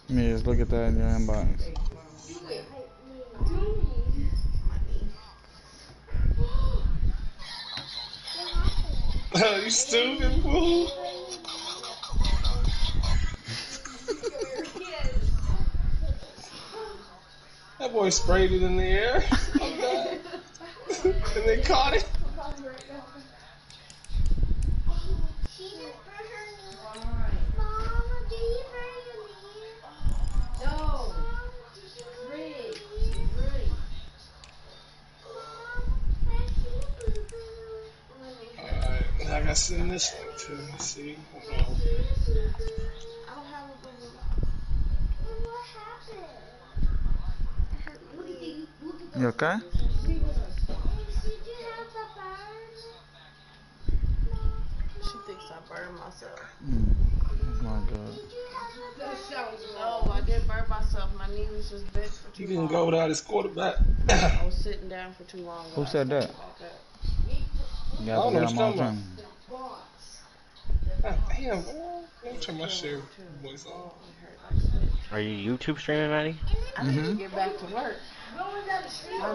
Let me just look at that in your inbox. Oh, you stupid fool. That boy sprayed it in the air. Okay. And they caught it. Alright, I gotta send this one to him. See? Hold on. You okay? She thinks I burned myself. That's not good. No, I didn't burn myself. My knee was just bent for too long. He didn't go without his quarterback. I was sitting down for too long. Who said that? You I got don't to know get what him you're on talking about. God damn, boy. Let me turn my share voice on. Are you YouTube streaming, Maddie? I need to get back to work. My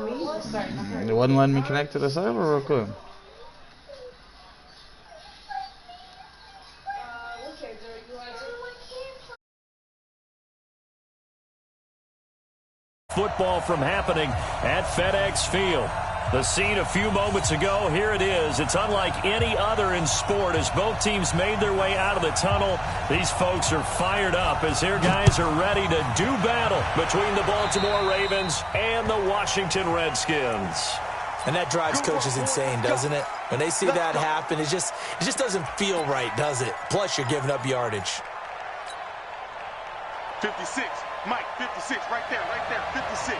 knees are starting to hurt. It wasn't letting me connect to the server real quick. Football from happening at FedEx Field. The scene a few moments ago, here it is. It's unlike any other in sport as both teams made their way out of the tunnel. These folks are fired up as their guys are ready to do battle between the Baltimore Ravens and the Washington Redskins. And that drives coaches insane, doesn't it? When they see that happen, it just doesn't feel right, does it? Plus, you're giving up yardage. 56, Mike, 56, right there, 56.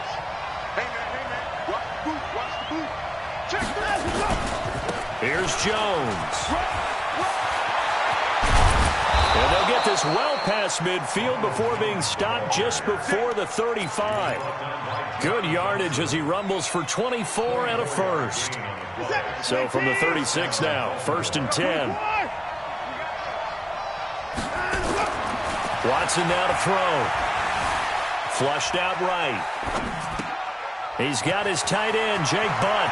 Hey, man, watch the boot. Check that, Here's Jones. And they'll get this well past midfield before being stopped just before the 35. Good yardage as he rumbles for 24 and a first. So from the 36 now, 1st and 10. Watson now to throw. Flushed out right. He's got his tight end, Jake Butt.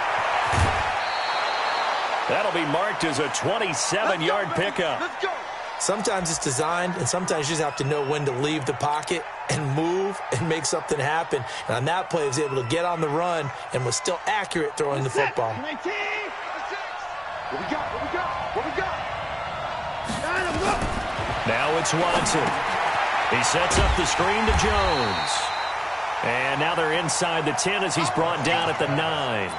That'll be marked as a 27-yard pickup. Sometimes it's designed, and sometimes you just have to know when to leave the pocket and move and make something happen. And on that play, he was able to get on the run and was still accurate throwing the football. What we got? Now it's Watson. He sets up the screen to Jones. And now they're inside the 10 as he's brought down at the 9.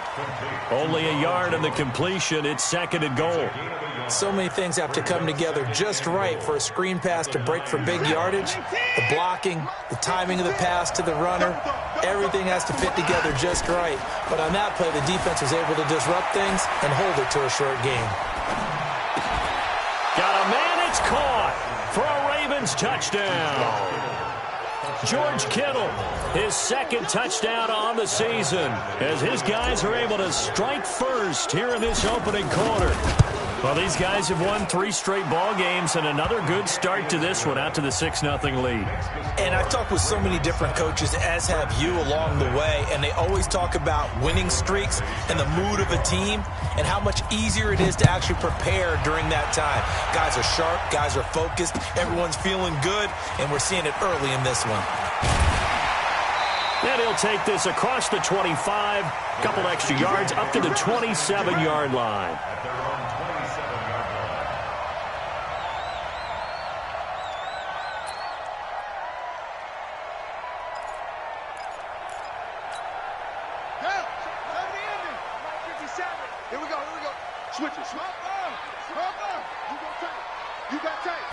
Only a yard on the completion. It's 2nd and goal. So many things have to come together just right for a screen pass to break for big yardage. The blocking, the timing of the pass to the runner, everything has to fit together just right. But on that play, the defense was able to disrupt things and hold it to a short game. Got a man, it's caught for a Ravens touchdown. George Kittle, his 2nd touchdown on the season, as his guys are able to strike first here in this opening quarter. Well, these guys have won 3 straight ball games and another good start to this one out to the 6-0 lead. And I've talked with so many different coaches, as have you along the way, and they always talk about winning streaks and the mood of a team and how much easier it is to actually prepare during that time. Guys are sharp, guys are focused, everyone's feeling good, and we're seeing it early in this one. And he'll take this across the 25, couple extra yards up to the 27-yard line. Here we go. Switch it. You got tape.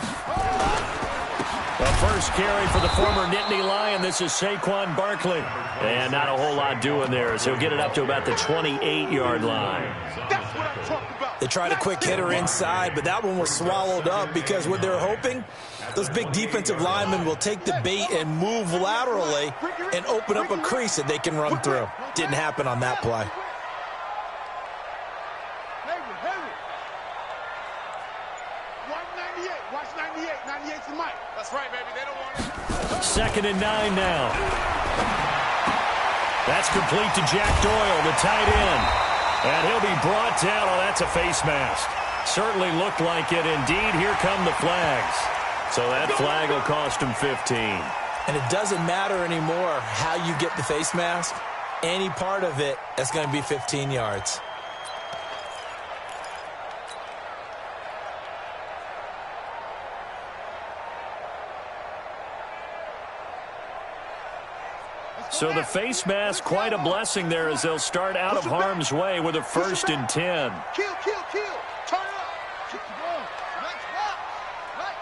The first carry for the former Nittany Lion. This is Saquon Barkley. And not a whole lot doing there, so he'll get it up to about the 28-yard line. That's what I'm talking about. They tried a quick hitter inside, but that one was swallowed up because what they're hoping, those big defensive linemen will take the bait and move laterally and open up a crease that they can run through. Didn't happen on that play. 2nd and 9 now. That's complete to Jack Doyle, the tight end. And he'll be brought down. Oh, that's a face mask. Certainly looked like it. Indeed, here come the flags. So that flag will cost him 15. And it doesn't matter anymore how you get the face mask. Any part of it, that's going to be 15 yards. So the face mask, quite a blessing there as they'll start out of harm's way with a 1st and 10. Kill. Turn it up. Keep the ball. Next box. Right.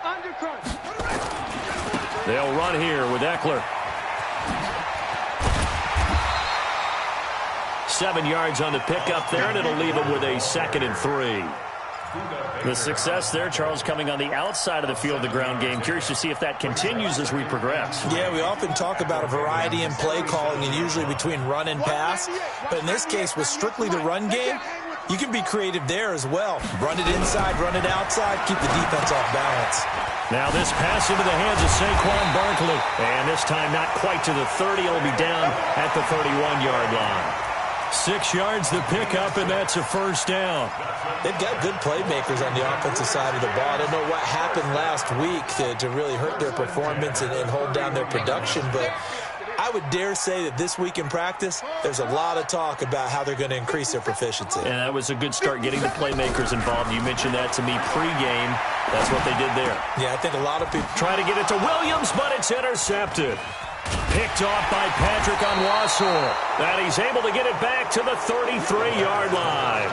Undercut. They'll run here with Eckler. 7 yards on the pickup there, and it'll leave him with a 2nd and 3. The success there, Charles, coming on the outside of the field, the ground game. Curious to see if that continues as we progress. Yeah, we often talk about a variety in play calling and usually between run and pass. But in this case, with strictly the run game, you can be creative there as well. Run it inside, run it outside, keep the defense off balance. Now this pass into the hands of Saquon Barkley. And this time not quite to the 30. It'll be down at the 31-yard line. 6 yards the pickup, and that's a 1st down. They've got good playmakers on the offensive side of the ball. I don't know what happened last week to really hurt their performance and hold down their production, but I would dare say that this week in practice, there's a lot of talk about how they're going to increase their proficiency. And that was a good start, getting the playmakers involved. You mentioned that to me pregame. That's what they did there. Yeah, I think a lot of people try to get it to Williams, but it's intercepted. Picked off by Patrick Onwuasor. And he's able to get it back to the 33-yard line.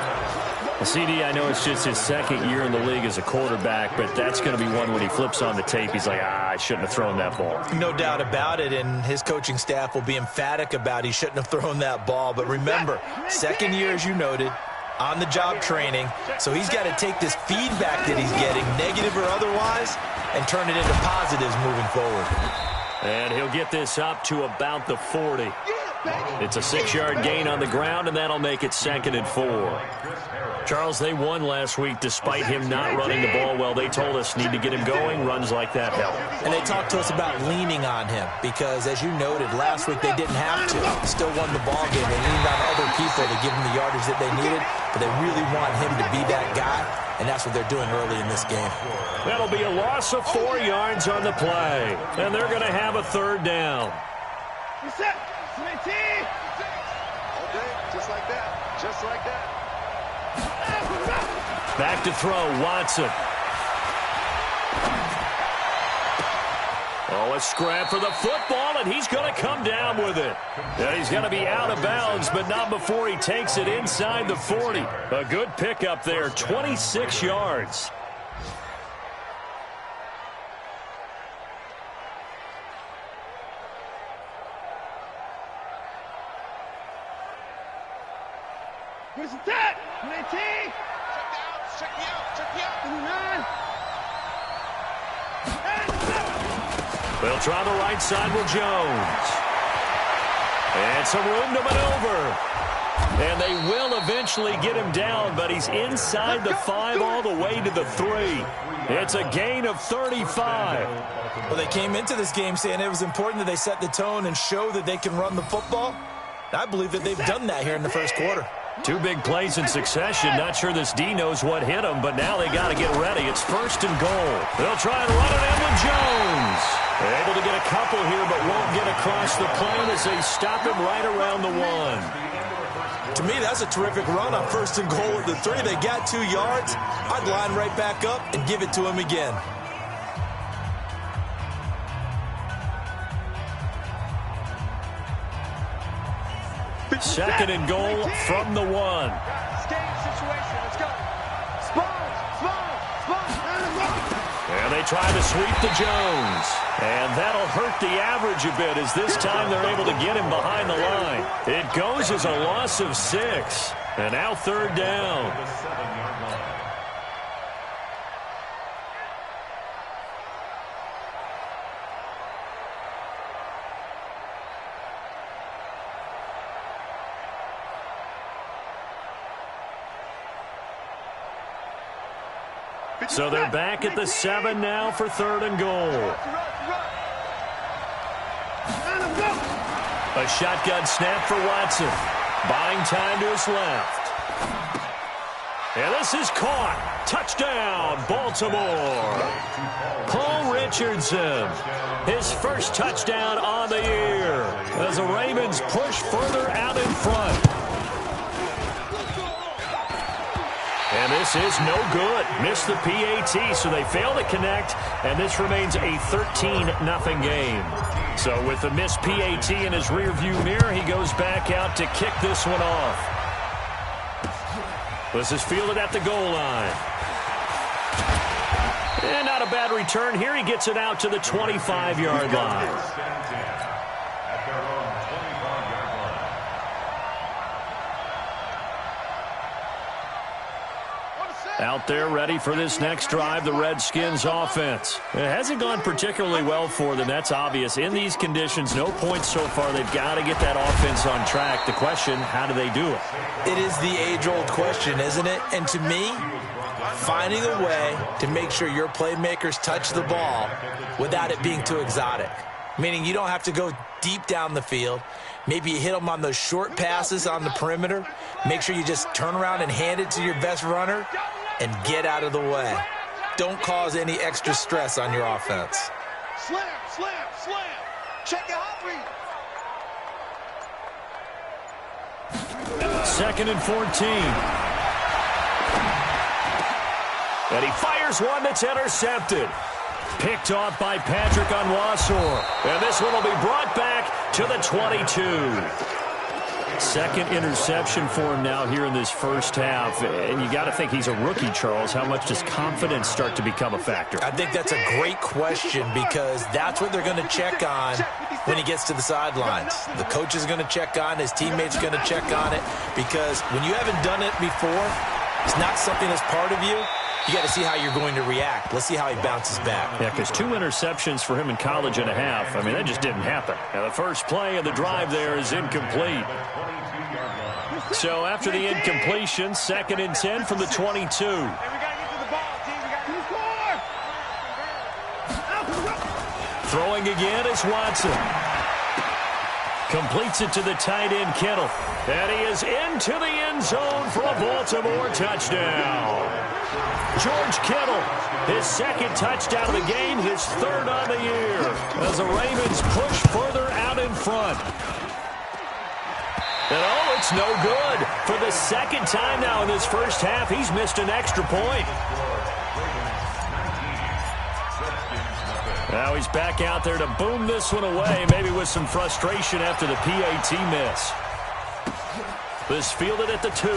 Well, CD, I know it's just his 2nd year in the league as a quarterback, but that's going to be one when he flips on the tape. He's like, I shouldn't have thrown that ball. No doubt about it, and his coaching staff will be emphatic about he shouldn't have thrown that ball. But remember, 2nd year, as you noted, on-the-job training, so he's got to take this feedback that he's getting, negative or otherwise, and turn it into positives moving forward. And he'll get this up to about the 40. It's a 6-yard gain on the ground, and that'll make it 2nd and 4. Charles, they won last week despite him not running the ball well. They told us need to get him going. Runs like that help. And they talked to us about leaning on him because, as you noted, last week they didn't have to. Still won the ball game. They leaned on other people to give them the yardage that they needed, but they really want him to be that guy, and that's what they're doing early in this game. That'll be a loss of 4 yards on the play, and they're going to have a 3rd down. Reset. Smitty. All day, just like that. Just like that. Back to throw, Watson. Oh, a scrap for the football, and he's going to come down with it. And he's going to be out of bounds, but not before he takes it inside the 40. A good pickup there, 26 yards. Here's the tag. 19. Check me out. They'll try the right side with Jones. And some room to maneuver. And they will eventually get him down, but he's inside the 5 all the way to the 3. It's a gain of 35. Well, they came into this game saying it was important that they set the tone and show that they can run the football. I believe that they've done that here in the first quarter. 2 big plays in succession. Not sure this D knows what hit him, but now they got to get ready. It's 1st and goal. They'll try and run it in with Jones. They're able to get a couple here, but won't get across the plane as they stop him right around the 1. To me, that's a terrific run on 1st and goal at the 3. They got 2 yards. I'd line right back up and give it to him again. Second and goal from the 1. Escape situation. Let's go. Small. And they try to sweep to Jones. And that'll hurt the average a bit as this time they're able to get him behind the line. It goes as a loss of 6. And now 3rd down. So they're back at the 7 now for 3rd and goal. A shotgun snap for Watson. Buying time to his left. And this is caught. Touchdown, Baltimore. Paul Richardson, his first touchdown on the year as the Ravens push further out in front. And this is no good. Missed the PAT, so they fail to connect, and this remains a 13-0 game. So with the missed PAT in his rearview mirror, he goes back out to kick this one off. This is fielded at the goal line. And not a bad return here. He gets it out to the 25-yard line. Out there ready for this next drive, the Redskins offense. It hasn't gone particularly well for them. That's obvious. In these conditions, no points so far. They've got to get that offense on track. The question, how do they do it? It is the age-old question, isn't it? And to me, finding a way to make sure your playmakers touch the ball without it being too exotic. Meaning you don't have to go deep down the field. Maybe you hit them on those short passes on the perimeter. Make sure you just turn around and hand it to your best runner and get out of the way. Don't cause any extra stress on your offense. Slam, slam, slam. Check it out, read. 2nd and 14. And he fires one that's intercepted. Picked off by Patrick Onwuasor. And this one will be brought back to the 22. Second interception for him now here in this first half. And you got to think he's a rookie, Charles. How much does confidence start to become a factor? I think that's a great question because that's what they're going to check on when he gets to the sidelines. The coach is going to check on, his teammates are going to check on it because when you haven't done it before, it's not something that's part of you. You got to see how you're going to react. Let's see how he bounces back. Yeah, because 2 interceptions for him in college and a half. I mean, that just didn't happen. Now, the first play of the drive there is incomplete. So after the incompletion, 2nd and 10 from the 22. Throwing again is Watson. Completes it to the tight end, Kittle. And he is into the end zone for a Baltimore touchdown. George Kittle, his 2nd touchdown of the game, his 3rd on the year, as the Ravens push further out in front. And oh, it's no good. For the 2nd time now in this first half, he's missed an extra point. Now he's back out there to boom this one away, maybe with some frustration after the PAT miss. This fielded at the 2.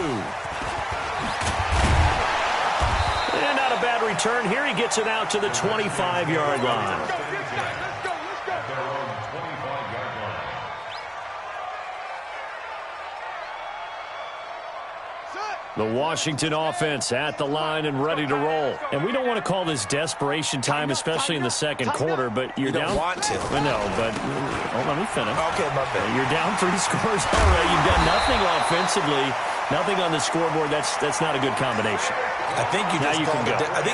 And not a bad return here. He gets it out to the 25-yard line. The Washington offense at the line and ready to roll. And we don't want to call this desperation time, especially in the second quarter, but you're down. You don't want to. No, but let me finish. Okay, my bad. You're down 3 scores already. You've done nothing offensively, nothing on the scoreboard. That's not a good combination. I think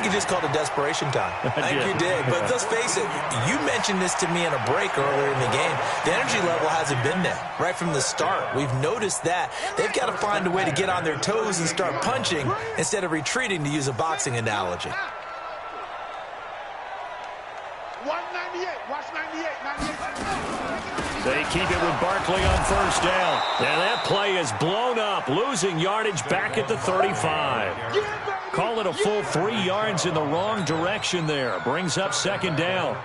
you just called it desperation time. I think you did. But let's face it, you mentioned this to me in a break earlier in the game. The energy level hasn't been there right from the start. We've noticed that. They've got to find a way to get on their toes and start punching instead of retreating, to use a boxing analogy. 198. Watch 98. They keep it with Barkley on first down. And that play is blown up, losing yardage back at the 35. Call it a full 3 yards in the wrong direction there. Brings up 2nd down.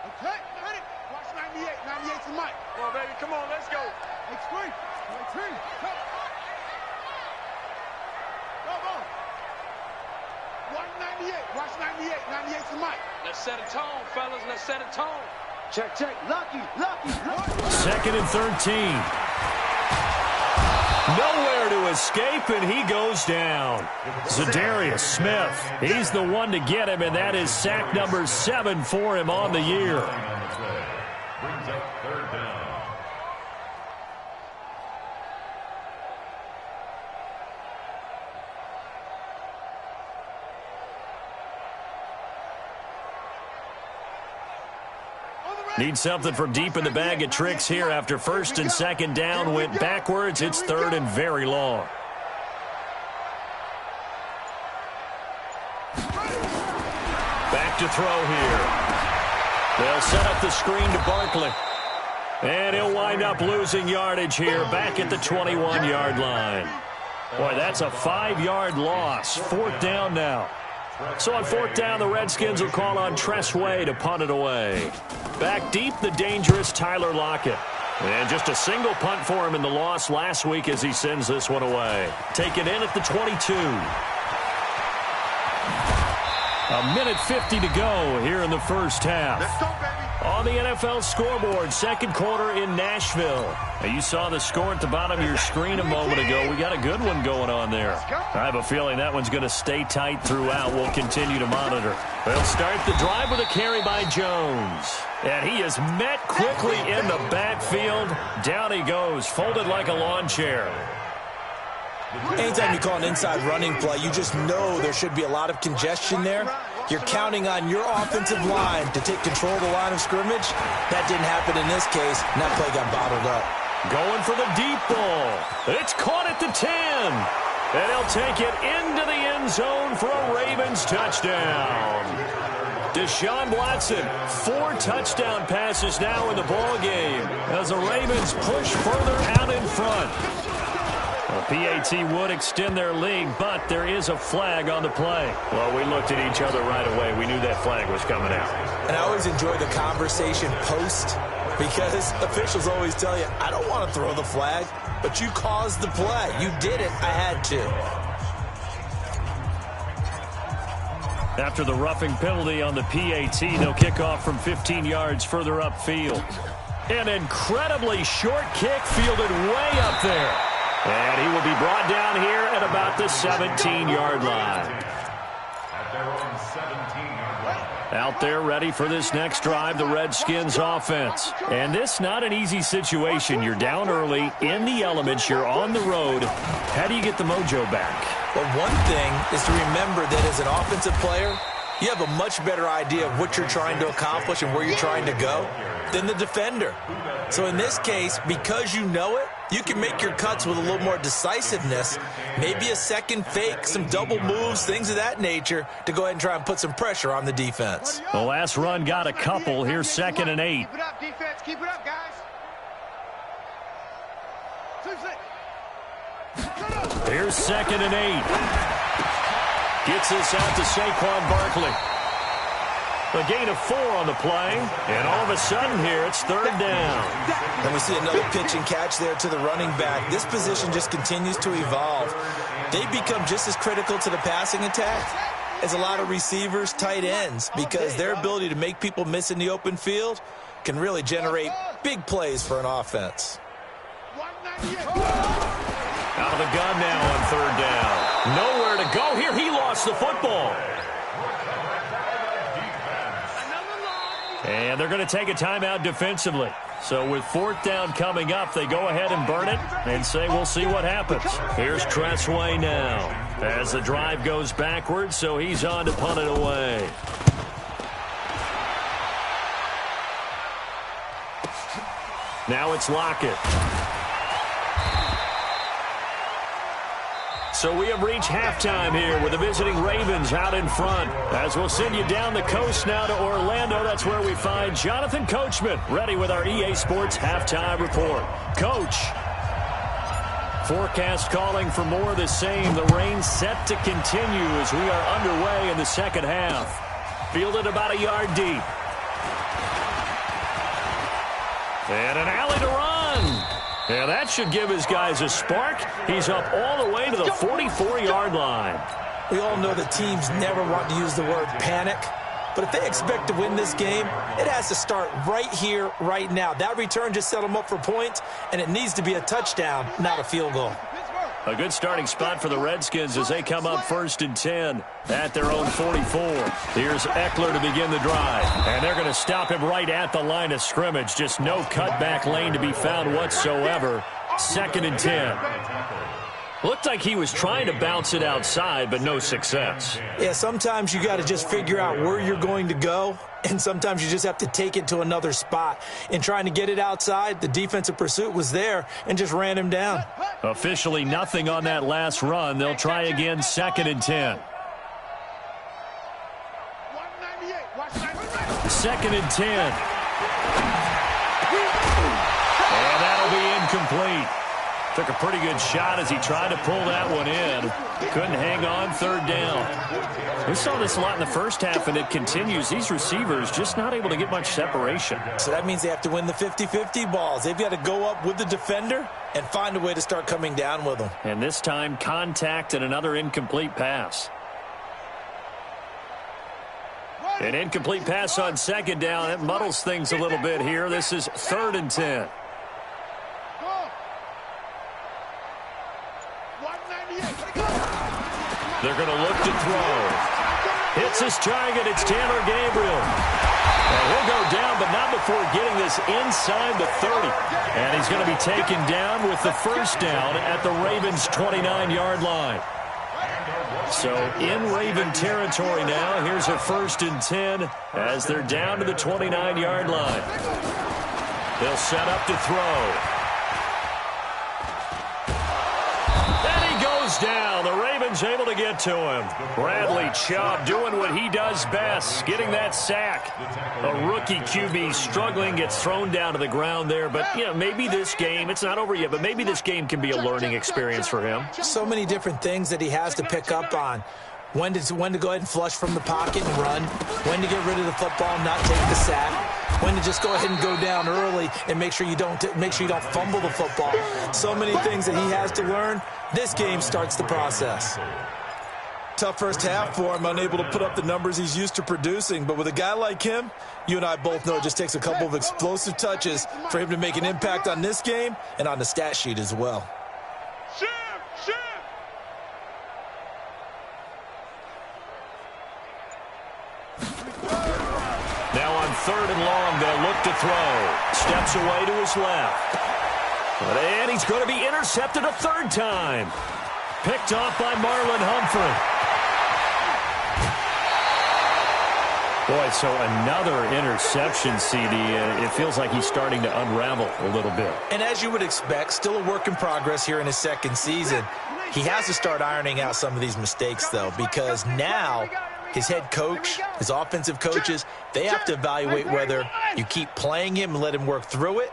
Okay, ready? Watch 98. 98 to Mike. Come on, baby. Come on, let's go. Extreme. Extreme. Come. Go. 198. Watch 98. 98 to Mike. Let's set a tone, fellas. Let's set a tone. Check. Lucky. 2nd and 13. Nowhere to escape, and he goes down. Zadarius Smith, he's the one to get him, and that is sack number 7 for him on the year. Brings up 3rd down. Need something from deep in the bag of tricks here after first and second down went backwards. It's third and very long. Back to throw here. They'll set up the screen to Barkley. And he'll wind up losing yardage here back at the 21-yard line. Boy, that's a 5-yard loss. Fourth down now. So on fourth down, the Redskins will call on Tressway to punt it away. Back deep, the dangerous Tyler Lockett. And just a single punt for him in the loss last week as he sends this one away. Taken in at the 22. A minute 50 to go here in the first half. Let's go, baby. On the NFL scoreboard, second quarter in Nashville. Now, you saw the score at the bottom of your screen a moment ago. We got a good one going on there. I have a feeling that one's going to stay tight throughout. We'll continue to monitor. They'll start the drive with a carry by Jones. And he is met quickly in the backfield. Down he goes, folded like a lawn chair. Anytime you call an inside running play, you just know there should be a lot of congestion there. You're counting on your offensive line to take control of the line of scrimmage. That didn't happen in this case, and that play got bottled up. Going for the deep ball. It's caught at the 10. And he'll take it into the end zone for a Ravens touchdown. Deshaun Watson, 4 touchdown passes now in the ball game as the Ravens push further out in front. Well, PAT would extend their lead, but there is a flag on the play. Well, we looked at each other right away. We knew that flag was coming out. And I always enjoy the conversation post because officials always tell you, I don't want to throw the flag, but you caused the play. You did it. I had to. After the roughing penalty on the PAT, they'll kick off from 15 yards further upfield. An incredibly short kick fielded way up there. And he will be brought down here at about the 17-yard line. Out there ready for this next drive, the Redskins offense. And this not an easy situation. You're down early, in the elements, you're on the road. How do you get the mojo back? Well, one thing is to remember that as an offensive player, you have a much better idea of what you're trying to accomplish and where you're trying to go than the defender. So in this case, because you know it, you can make your cuts with a little more decisiveness, maybe a second fake, some double moves, things of that nature, to go ahead and try and put some pressure on the defense. The last run got a couple. Here's 2nd and 8. Keep it up, defense. Keep it up, guys. Here's 2nd and 8. Gets this out to Saquon Barkley. A gain of 4 on the play, and all of a sudden here it's 3rd down. And we see another pitch and catch there to the running back. This position just continues to evolve. They become just as critical to the passing attack as a lot of receivers, tight ends, because their ability to make people miss in the open field can really generate big plays for an offense. Out of the gun now on 3rd down. Nowhere to go here. He lost the football. And they're going to take a timeout defensively. So with 4th down coming up, they go ahead and burn it and say we'll see what happens. Here's Tressway now as the drive goes backwards, so he's on to punt it away. Now it's Lockett. So we have reached halftime here with the visiting Ravens out in front. As we'll send you down the coast now to Orlando, that's where we find Jonathan Coachman ready with our EA Sports halftime report. Coach, forecast calling for more of the same. The rain set to continue as we are underway in the second half. Fielded about a yard deep. And an alley to run. Yeah, that should give his guys a spark. He's up all the way to the 44-yard line. We all know the teams never want to use the word panic, but if they expect to win this game, it has to start right here, right now. That return just set them up for points, and it needs to be a touchdown, not a field goal. A good starting spot for the Redskins as they come up 1st and 10 at their own 44. Here's Eckler to begin the drive. And they're going to stop him right at the line of scrimmage. Just no cutback lane to be found whatsoever. 2nd and 10. Looked like he was trying to bounce it outside, but no success. Yeah, sometimes you got to just figure out where you're going to go, and sometimes you just have to take it to another spot. In trying to get it outside, the defensive pursuit was there and just ran him down. Officially nothing on that last run. They'll try again, 2nd and 10. 2nd and 10. And that'll be incomplete. Took a pretty good shot as he tried to pull that one in. Couldn't hang on, 3rd down. We saw this a lot in the first half, and it continues. These receivers just not able to get much separation. So that means they have to win the 50-50 balls. They've got to go up with the defender and find a way to start coming down with them. And this time, contact and another incomplete pass. An incomplete pass on 2nd down. It muddles things a little bit here. This is 3rd and 10. They're going to look to throw. Hits his target. It's Taylor Gabriel. And he'll go down, but not before getting this inside the 30. And he's going to be taken down with the 1st down at the Ravens' 29-yard line. So in Raven territory now. Here's a 1st and 10 as they're down to the 29-yard line. They'll set up to throw. Down. The Ravens able to get to him. Bradley Chubb doing what he does best, getting that sack. A rookie QB struggling, gets thrown down to the ground there. But, you know, maybe this game, it's not over yet, but maybe this game can be a learning experience for him. So many different things that he has to pick up on. When to go ahead and flush from the pocket and run. When to get rid of the football and not take the sack. When to just go ahead and go down early and make sure you don't fumble the football. So many things that he has to learn. This game starts the process. Tough first half for him, unable to put up the numbers he's used to producing. But with a guy like him, you and I both know it just takes a couple of explosive touches for him to make an impact on this game and on the stat sheet as well. Now on 3rd and long, they'll look to throw. Steps away to his left. And he's going to be intercepted a 3rd time. Picked off by Marlon Humphrey. Boy, so another interception, CD. It feels like he's starting to unravel a little bit. And as you would expect, still a work in progress here in his 2nd season. He has to start ironing out some of these mistakes, though, because now his head coach, his offensive coaches, they have to evaluate whether you keep playing him and let him work through it,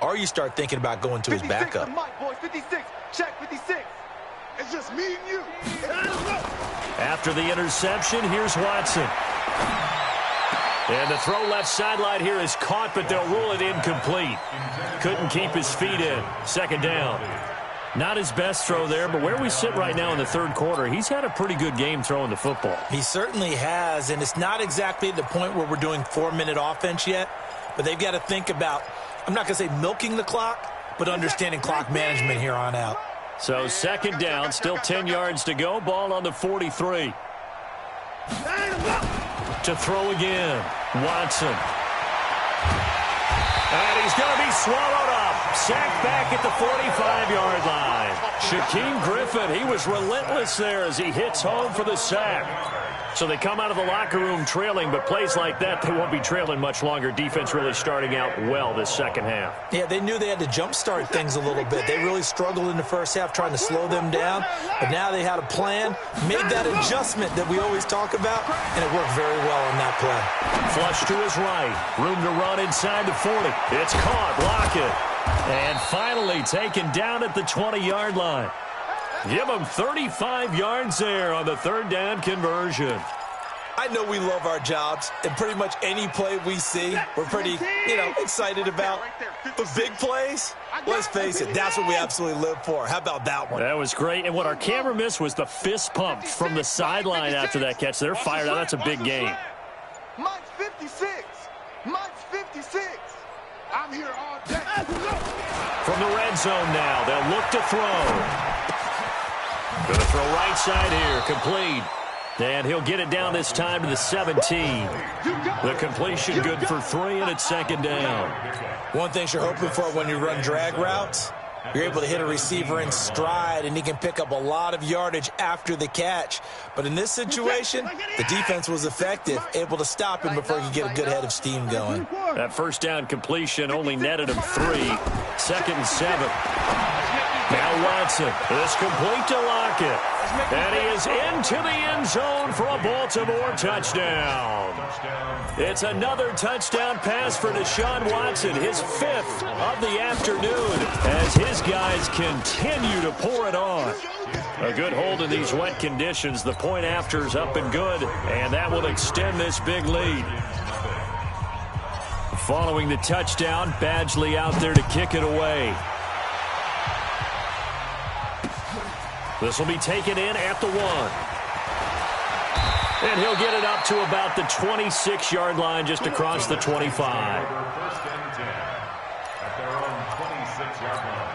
or you start thinking about going to his backup. 56, check 56. It's just me and you. After the interception, here's Watson. And the throw left sideline here is caught, but they'll rule it incomplete. Couldn't keep his feet in. 2nd down. Not his best throw there, but where we sit right now in the 3rd quarter, he's had a pretty good game throwing the football. He certainly has, and it's not exactly the point where we're doing 4-minute offense yet, but they've got to think about, I'm not going to say milking the clock, but understanding clock management here on out. So 2nd down, still 10 yards to go. Ball on the 43. To throw again, Watson. And he's going to be swallowed up. Sacked back at the 45-yard line. Shaquem Griffin, he was relentless there as he hits home for the sack. So they come out of the locker room trailing, but plays like that, they won't be trailing much longer. Defense really starting out well this 2nd half. Yeah, they knew they had to jumpstart things a little bit. They really struggled in the first half trying to slow them down, but now they had a plan, made that adjustment that we always talk about, and it worked very well on that play. Flush to his right. Room to run inside the 40. It's caught. Lockett. And finally taken down at the 20-yard line. Give him 35 yards there on the 3rd down conversion. I know we love our jobs, and pretty much any play we see, we're pretty, excited about. But big plays, let's face it, that's what we absolutely live for. How about that one? That was great. And what our camera missed was the fist pump from the sideline after that catch. They're fired out. That's a big game. Mike's 56. Mike's 56. I'm here all day. From the red zone now, they'll look to throw. Going to throw right side here, complete. And he'll get it down this time to the 17. The completion good for 3, and it's 2nd down. One thing you're hoping for when you run drag routes, You're able to hit a receiver in stride, and he can pick up a lot of yardage after the catch. But in this situation, the defense was effective, able to stop him before he could get a good head of steam going. That first down completion only netted him 3. 2nd and 7. Now Watson is complete to Lockett. And he is into the end zone for a Baltimore touchdown. It's another touchdown pass for Deshaun Watson, his 5th of the afternoon, as his guys continue to pour it on. A good hold in these wet conditions. The point after's up and good, and that will extend this big lead. Following the touchdown, Badgley out there to kick it away. This will be taken in at the 1. And he'll get it up to about the 26-yard line, just across the 25. First and 10 at their own 26-yard line.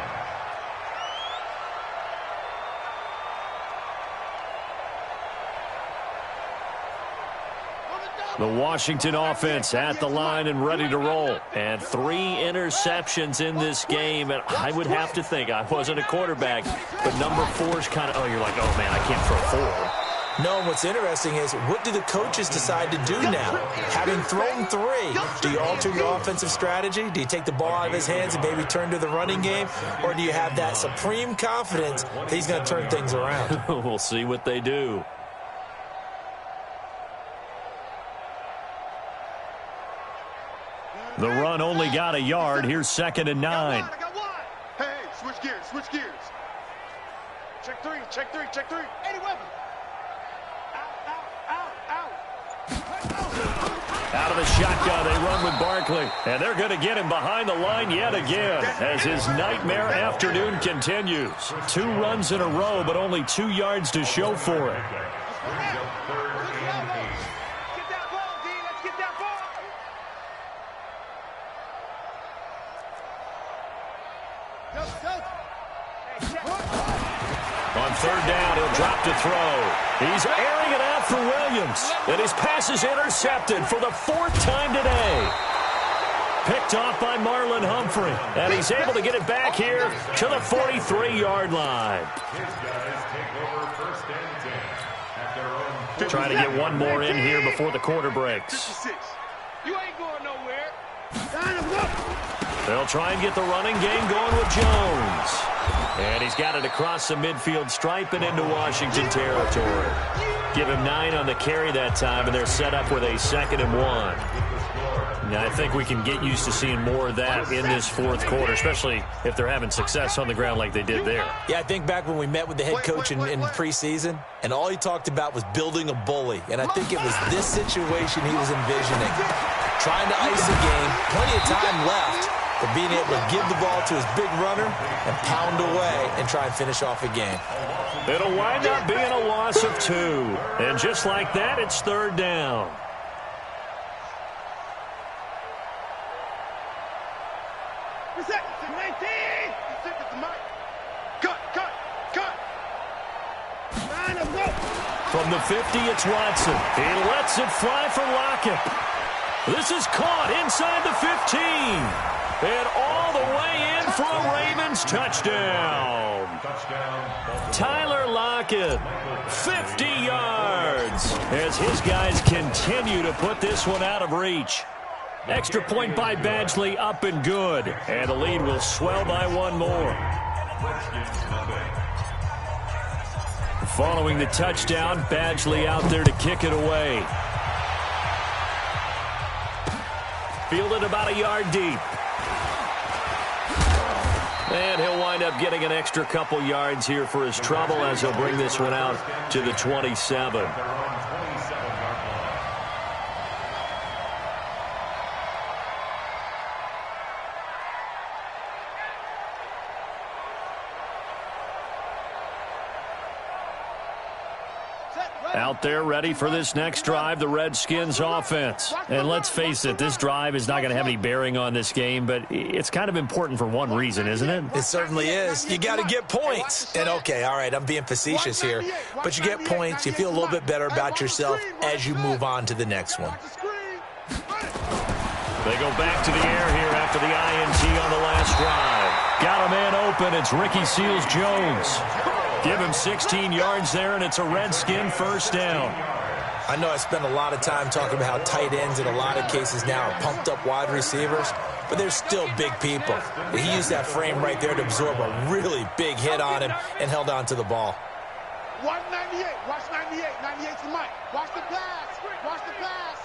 The Washington offense at the line and ready to roll. And 3 interceptions in this game. And I would have to think, I wasn't a quarterback, but number 4's kind of, you're like, oh, man, I can't throw 4. No, and what's interesting is, what do the coaches decide to do now? Having thrown 3, do you alter your offensive strategy? Do you take the ball out of his hands and maybe turn to the running game? Or do you have that supreme confidence that he's going to turn things around? We'll see what they do. The run only got a yard. Here's 2nd and 9. Hey, switch gears, switch gears. Check 3, check 3, check 3. 80 weapons. Out of the shotgun, they run with Barkley. And they're going to get him behind the line yet again as his nightmare afternoon continues. 2 runs in a row, but only 2 yards to show for it. On 3rd down, he'll drop to throw. He's airing it out for Williams. And his pass is intercepted for the 4th time today. Picked off by Marlon Humphrey. And he's able to get it back here to the 43-yard line. Trying to get one more in here before the quarter breaks. You ain't going nowhere. They'll try and get the running game going with Jones. And he's got it across the midfield stripe and into Washington territory. Give him 9 on the carry that time, and they're set up with a 2nd and 1. Now, I think we can get used to seeing more of that in this 4th quarter, especially if they're having success on the ground like they did there. Yeah, I think back when we met with the head coach in preseason, and all he talked about was building a bully. And I think it was this situation he was envisioning. Trying to ice the game, plenty of time left, but being able to give the ball to his big runner and pound away and try and finish off a game. It'll wind up being a loss of 2. And just like that, it's 3rd down. From the 50, it's Watson. He lets it fly for Lockett. This is caught inside the 15. And all the way in for a Ravens touchdown. Tyler Lockett, 50 yards, as his guys continue to put this one out of reach. Extra point by Badgley, up and good. And the lead will swell by 1 more. Following the touchdown, Badgley out there to kick it away. Fielded about a yard deep. And he'll wind up getting an extra couple yards here for his trouble as he'll bring this one out to the 27. Out there ready for this next drive, the Redskins offense. And let's face it, this drive is not going to have any bearing on this game, but it's kind of important for one reason, isn't it? It certainly is. You got to get points. And okay, all right, I'm being facetious here, but you get points, you feel a little bit better about yourself as you move on to the next one. They go back to the air here after the INT on the last drive. Got a man open. It's Ricky Seals-Jones. Give him 16 yards there, and it's a Redskin first down. I know I spent a lot of time talking about how tight ends in a lot of cases now are pumped up wide receivers, but they're still big people. He used that frame right there to absorb a really big hit on him and held on to the ball. Watch 98. Watch 98. 98's the mic. Watch the pass. Watch the pass.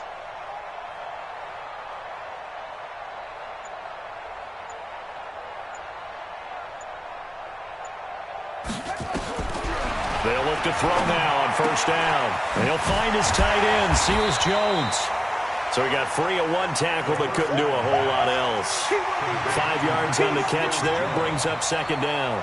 They'll look to throw now on first down. And he'll find his tight end, Seals-Jones. So he got free of one tackle but couldn't do a whole lot else. 5 yards on the catch there, brings up second down.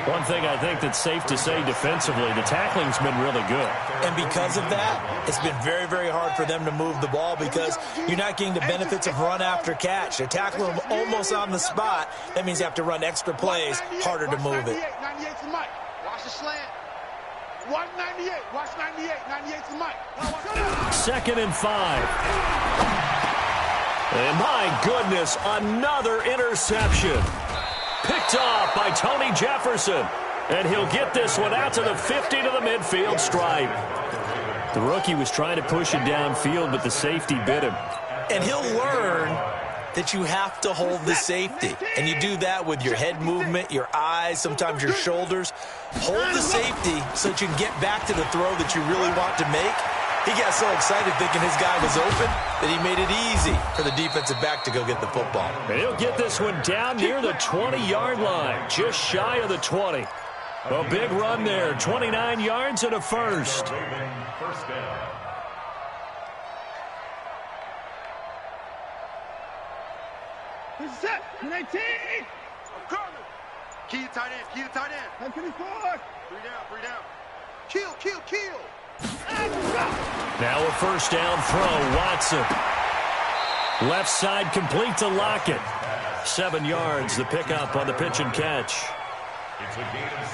One thing I think that's safe to say defensively, the tackling's been really good. And because of that, it's been very, very hard for them to move the ball because you're not getting the benefits of run after catch. They're tackling them almost on the spot. That means you have to run extra plays, harder to move it. 98's the mic. Watch the slant. Watch 98. Watch 98. 98's the mic. 2nd and 5. And my goodness, another interception. Picked off by Tony Jefferson. And he'll get this one out to the 50 to the midfield stripe. The rookie was trying to push it downfield, but the safety bit him. And he'll learn that you have to hold the safety. And you do that with your head movement, your eyes, sometimes your shoulders. Hold the safety so that you can get back to the throw that you really want to make. He got so excited thinking his guy was open that he made it easy for the defensive back to go get the football. And he'll get this one down near the 20-yard line, just shy of the 20. A big run there, 29 yards and a first. First down. Set. 19. I'm coming. Key to tight end. Key to tight end. 24. 3 down. 3 down. Kill. Kill. Kill. Now a first down throw, Watson. Left side complete to Lockett. 7 yards, the pickup on the pitch and catch. It's a gain of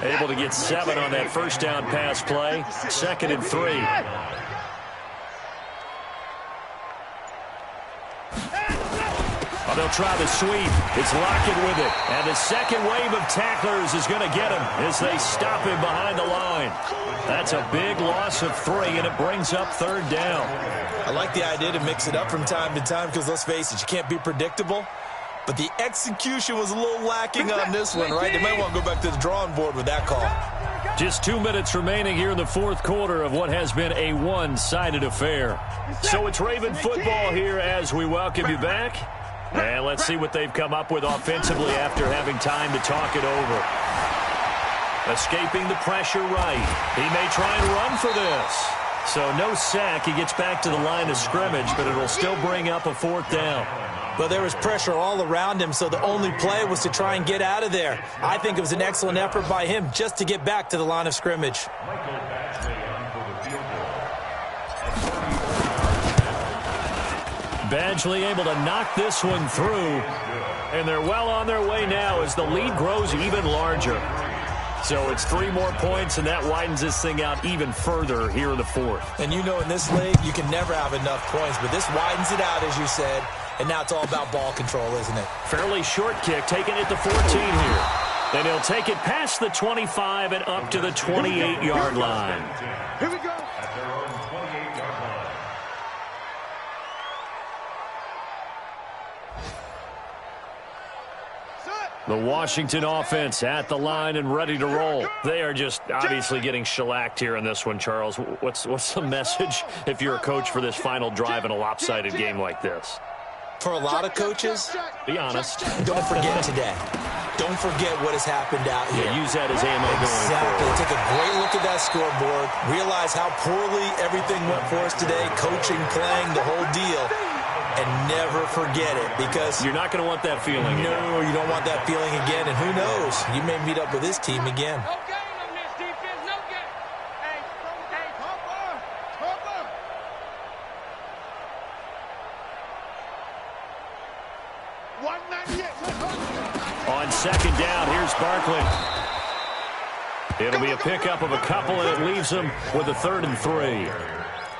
7. Able to get 7 on that first down pass play. 2nd and 3. Oh, they'll try the sweep. It's Lockett with it. And the second wave of tacklers is going to get him as they stop him behind the line. That's a big loss of 3, and it brings up 3rd down. I like the idea to mix it up from time to time because, let's face it, you can't be predictable. But the execution was a little lacking on this one, right? They might want to go back to the drawing board with that call. Just 2 minutes remaining here in the fourth quarter of what has been a one-sided affair. So it's Raven football here as we welcome you back. And let's see what they've come up with offensively after having time to talk it over. Escaping the pressure right. He may try and run for this. So no sack. He gets back to the line of scrimmage, but it'll still bring up a 4th down. Well, there was pressure all around him, so the only play was to try and get out of there. I think it was an excellent effort by him just to get back to the line of scrimmage. Badgley able to knock this one through. And they're well on their way now as the lead grows even larger. So it's 3 more points, and that widens this thing out even further here in the 4th. And you know in this league, you can never have enough points, but this widens it out, as you said. And now it's all about ball control, isn't it? Fairly short kick, taking it to 14 here. Then he'll take it past the 25 and up to the 28-yard line. Here we go. At their own 28-yard line. The Washington offense at the line and ready to roll. They are just obviously getting shellacked here in this one, Charles. What's the message if you're a coach for this final drive in a lopsided game like this? For a lot of coaches, Be honest. don't forget today. Don't forget what has happened out here. Yeah, use that as ammo going Exactly. forward. Take a great look at that scoreboard. Realize how poorly everything went for us today. Coaching, playing, the whole deal. And never forget it because You're not going to want that feeling again. no, you don't want that feeling again. And who knows? You may meet up with this team again. No game on this defense. No game. Hey, cover. Cover. On second down, here's Barkley. It'll be a pickup of a couple, and it leaves them with a 3rd and 3.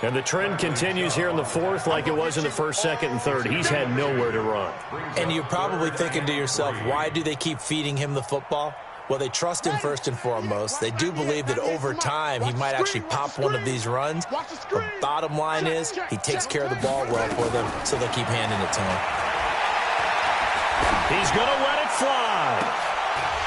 And the trend continues here in the fourth like it was in the first, second, and third. He's had nowhere to run. And you're probably thinking to yourself, why do they keep feeding him the football? Well, they trust him first and foremost. They do believe that over time he might actually pop one of these runs. But bottom line is he takes care of the ball well for them, so they'll keep handing it to him. He's going to let it fly.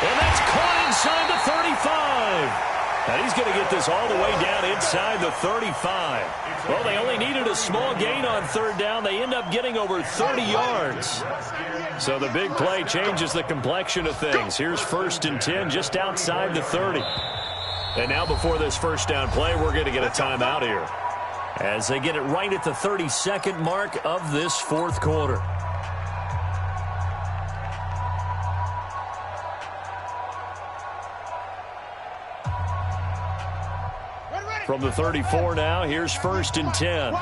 And that's caught inside the 35. And he's going to get this all the way down inside the 35. Well, they only needed a small gain on third down. They end up getting over 30 yards. So the big play changes the complexion of things. Here's 1st and 10 just outside the 30. And now before this first down play, we're going to get a timeout here as they get it right at the 32nd mark of this fourth quarter. From the 34 now, here's 1st and 10.